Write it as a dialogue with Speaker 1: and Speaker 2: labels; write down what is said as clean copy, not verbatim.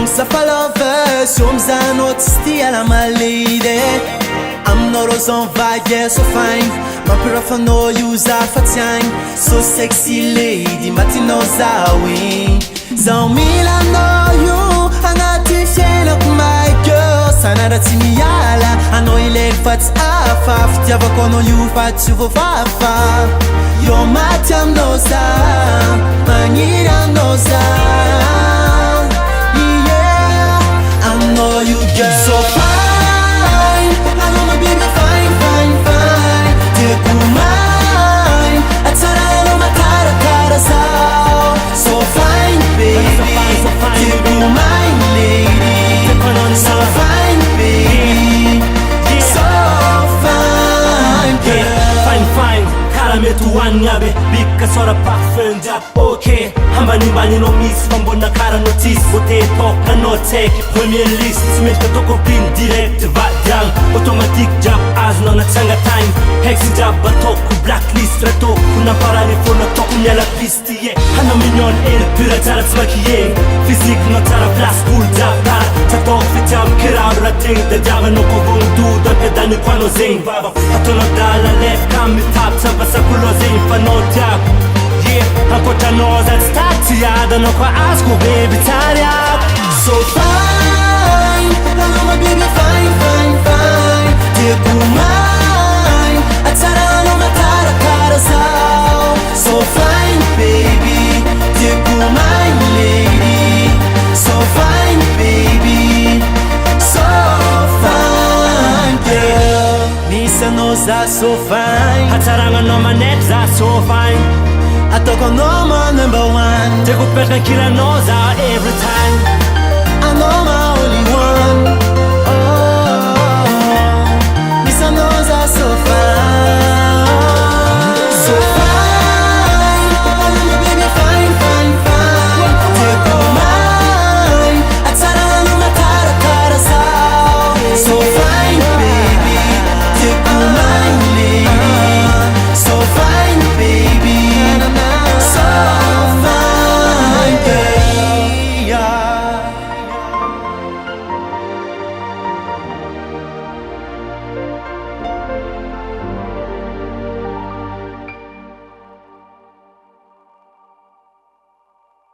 Speaker 1: Safalova, somzanot stiala my lady. I'm not on vague, so fine. My pirafano use fatang, so sexy lady. Matino zawi. Zaumila know you, anati fiel of my girl. Sanara timiala, I know you leg fats afaf. Tiavakono you fat you fafa. Your matam noza, manira noza. Know you girl so fine, I know my baby fine, fine, fine. Take mine, I tell her I know my cara so fine, baby. Take mine, lady. So fine, baby. So fine, girl.
Speaker 2: Fine, fine. Karame tu wanyabe, bika sora parfum jap okay. Hambani mani no miss, fambona kara notice. Bote talk na no take premier list. Smith ka toko pin direct vadang. Automatic jab as no na changa time. Hexi jab batoku blacklist rato. Kuna parani for na toku nyala pisti ye. Hana mignon el pura tara tsmaki ye. Physique no tara plus cool jab tara. Chatok fi jab kira rating. Da java no kovung du da pedani kwano zing baba. Hatono dala left kami tap chaba sa kulo zing fa no jab. Hakota knows that Tatiana no kwa ask baby Taria.
Speaker 1: So fine, I know my baby fine, fine, fine. Take mine, I tell her I know my cara so fine, baby. Take mine, lady. So fine, baby. So fine, girl. Nisa knows that so fine.
Speaker 2: Hataranga no my neck that so fine.
Speaker 1: I talk on no man number one.
Speaker 2: Take up back and kill a nose every time.